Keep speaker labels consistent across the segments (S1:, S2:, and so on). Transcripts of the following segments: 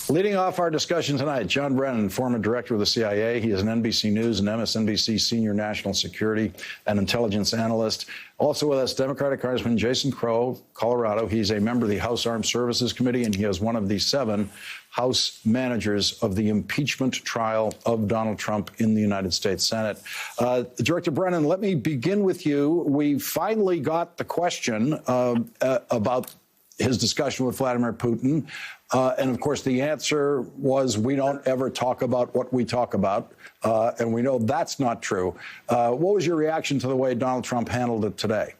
S1: Leading off our discussion tonight, John Brennan, former director of the CIA. He is an NBC News and MSNBC senior national security and intelligence analyst. Also with us, Democratic Congressman Jason Crow, Colorado. He's a member of the House Armed Services Committee, and he is one of the 7 House managers of the impeachment trial of Donald Trump in the United States Senate. Director Brennan, let me begin with you. We finally got the question about his discussion with Vladimir Putin. And of course, the answer was we don't ever talk about what we talk about. And we know that's not true. What was your reaction to the way Donald Trump handled it today?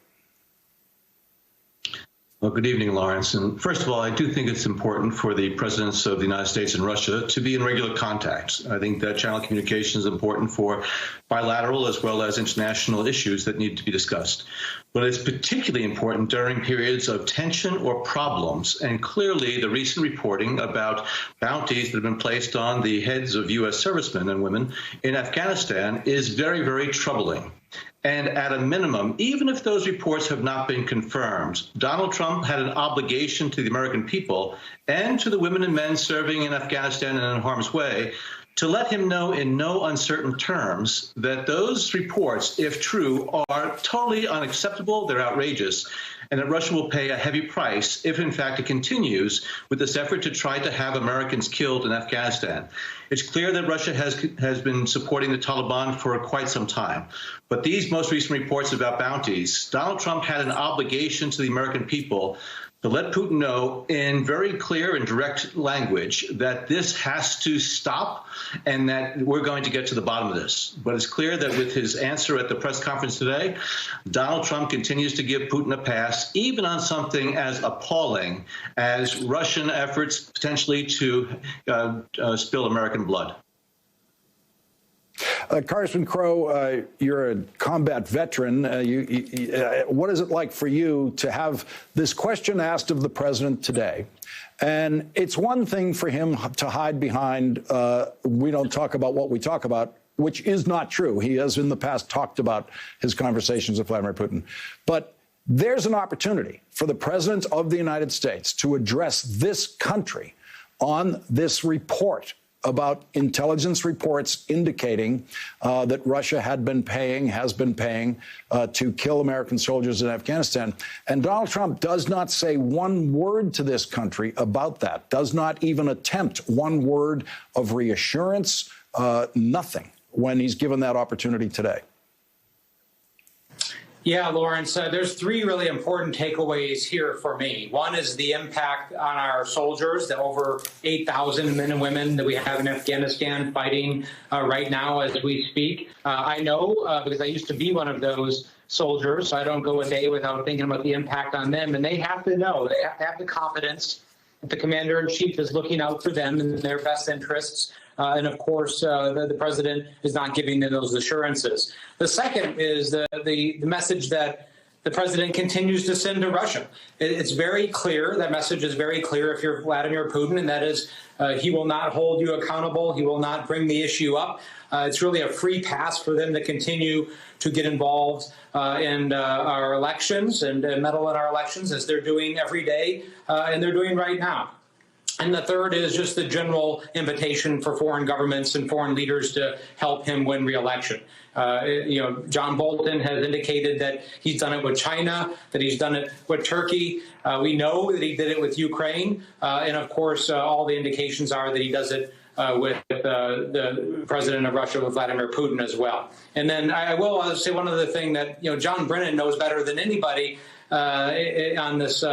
S2: Well, good evening, Lawrence. And first of all, I do think it's important for the presidents of the United States and Russia to be in regular contact. I think that channel communication is important for bilateral as well as international issues that need to be discussed. But it's particularly important during periods of tension or problems. And clearly, the recent reporting about bounties that have been placed on the heads of U.S. servicemen and women in Afghanistan is very, very troubling. And at a minimum, even if those reports have not been confirmed, Donald Trump had an obligation to the American people and to the women and men serving in Afghanistan and in harm's way to let him know in no uncertain terms that those reports, if true, are totally unacceptable, they're outrageous, and that Russia will pay a heavy price if, in fact, it continues with this effort to try to have Americans killed in Afghanistan. It's clear that Russia has been supporting the Taliban for quite some time. But these most recent reports about bounties, Donald Trump had an obligation to the American people to let Putin know in very clear and direct language that this has to stop and that we're going to get to the bottom of this. But it's clear that with his answer at the press conference today, Donald Trump continues to give Putin a pass, even on something as appalling as Russian efforts potentially to spill American blood.
S1: Congressman Crow, you're a combat veteran. What is it like for you to have this question asked of the president today? And it's one thing for him to hide behind, we don't talk about what we talk about, which is not true. He has in the past talked about his conversations with Vladimir Putin. But there's an opportunity for the president of the United States to address this country on this report about intelligence reports indicating that Russia has been paying to kill American soldiers in Afghanistan. And Donald Trump does not say one word to this country about that, does not even attempt one word of reassurance, nothing, when he's given that opportunity today.
S3: Yeah, Lawrence, there's 3 really important takeaways here for me. One is the impact on our soldiers, the over 8,000 men and women that we have in Afghanistan fighting right now as we speak. I know because I used to be one of those soldiers, so I don't go a day without thinking about the impact on them. And they have to know, they have to have the confidence that the commander-in-chief is looking out for them and their best interests. And of course, the president is not giving them those assurances. The second is the message that the president continues to send to Russia. It's very clear. That message is very clear if you're Vladimir Putin, and that is he will not hold you accountable. He will not bring the issue up. It's really a free pass for them to continue to get involved in our elections and meddle in our elections, as they're doing every day and they're doing right now. And the third is just the general invitation for foreign governments and foreign leaders to help him win re-election. John Bolton has indicated that he's done it with China, that he's done it with Turkey. We know that he did it with Ukraine. And of course, all the indications are that he does it with the president of Russia, with Vladimir Putin as well. And then I will say one other thing that, John Brennan knows better than anybody on this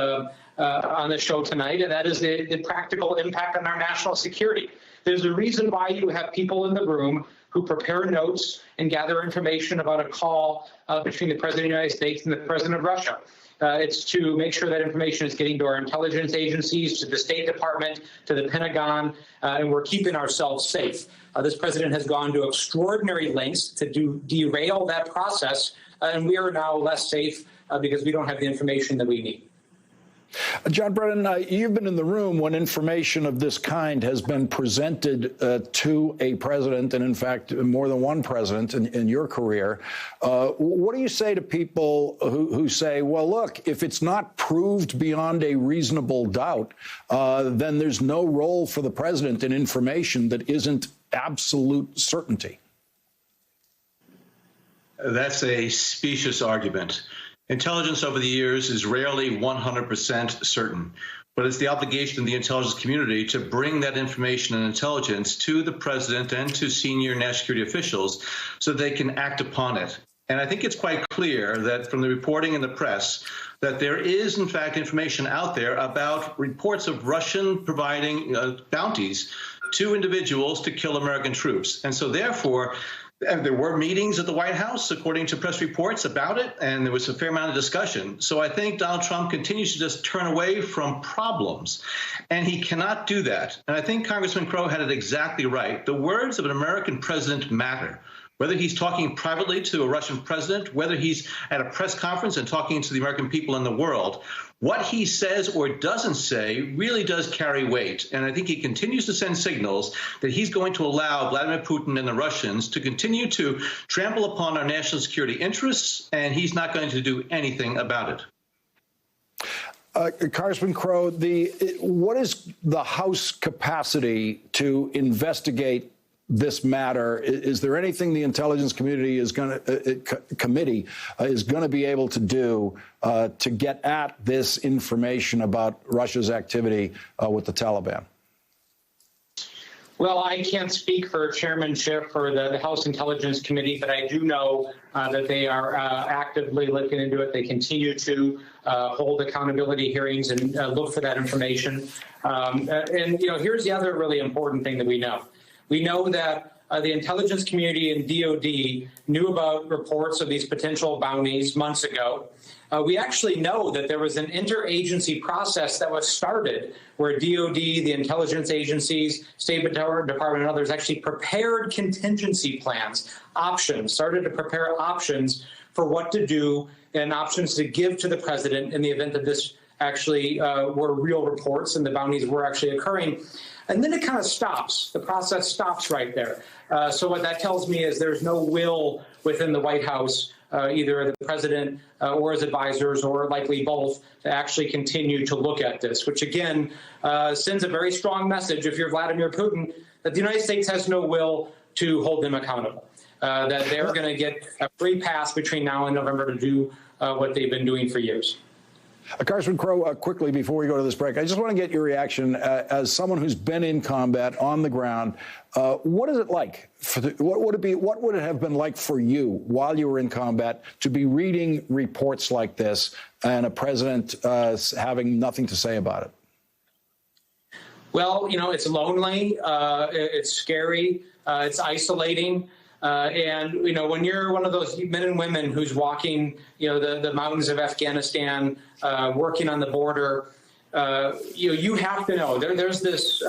S3: show tonight, and that is the practical impact on our national security. There's a reason why you have people in the room who prepare notes and gather information about a call between the President of the United States and the President of Russia. It's to make sure that information is getting to our intelligence agencies, to the State Department, to the Pentagon, and we're keeping ourselves safe. This president has gone to extraordinary lengths to derail that process, and we are now less safe because we don't have the information that we need.
S1: John Brennan, you've been in the room when information of this kind has been presented to a president, and in fact, more than one president in your career. What do you say to people who say, well, look, if it's not proved beyond a reasonable doubt, then there's no role for the president in information that isn't absolute certainty?
S2: That's a specious argument. Intelligence over the years is rarely 100% certain, but it's the obligation of the intelligence community to bring that information and intelligence to the president and to senior national security officials so they can act upon it. And I think it's quite clear that from the reporting in the press that there is, in fact, information out there about reports of Russian providing bounties to individuals to kill American troops. And so therefore, there were meetings at the White House, according to press reports, about it, and there was a fair amount of discussion. So I think Donald Trump continues to just turn away from problems, and he cannot do that. And I think Congressman Crow had it exactly right. The words of an American president matter. Whether he's talking privately to a Russian president, whether he's at a press conference and talking to the American people in the world, what he says or doesn't say really does carry weight. And I think he continues to send signals that he's going to allow Vladimir Putin and the Russians to continue to trample upon our national security interests, and he's not going to do anything about it.
S1: Congressman Crow, what is the House capacity to investigate this matter? Is there anything the intelligence community is going to be able to do to get at this information about Russia's activity with the Taliban?
S3: Well, I can't speak for chairmanship or the House Intelligence Committee, but I do know that they are actively looking into it. They continue to hold accountability hearings and look for that information. And, you know, here's the other really important thing that we know. We know that the intelligence community and DOD knew about reports of these potential bounties months ago. We actually know that there was an interagency process that was started where DOD, the intelligence agencies, State Department, and others actually prepared contingency plans, started to prepare options for what to do and options to give to the president in the event that this actually were real reports and the bounties were actually occurring. And then it kind of stops. The process stops right there. So what that tells me is there's no will within the White House, either the president or his advisors, or likely both, to actually continue to look at this, which again sends a very strong message, if you're Vladimir Putin, that the United States has no will to hold them accountable, that they're going to get a free pass between now and November to do what they've been doing for years.
S1: Congressman Crow, quickly before we go to this break, I just want to get your reaction as someone who's been in combat on the ground. What is it like? What would it have been like for you while you were in combat to be reading reports like this and a president having nothing to say about it?
S3: Well, you know, it's lonely, it's scary, it's isolating. And, you know, when you're one of those men and women who's walking, you know, the mountains of Afghanistan, working on the border, you have to know there's this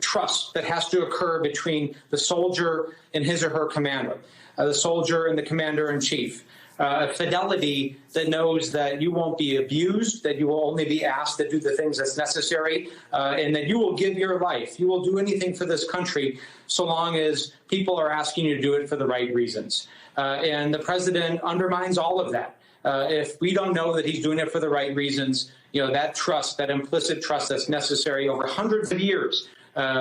S3: trust that has to occur between the soldier and his or her commander, the soldier and the commander in chief. Fidelity that knows that you won't be abused, that you will only be asked to do the things that's necessary, and that you will give your life. You will do anything for this country so long as people are asking you to do it for the right reasons. And the president undermines all of that. If we don't know that he's doing it for the right reasons, you know, that trust, that implicit trust that's necessary over hundreds of years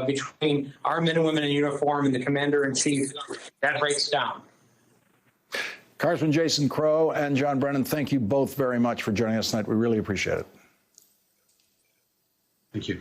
S3: between our men and women in uniform and the commander-in-chief, that breaks down.
S1: Congressman Jason Crow and John Brennan, thank you both very much for joining us tonight. We really appreciate it.
S2: Thank you.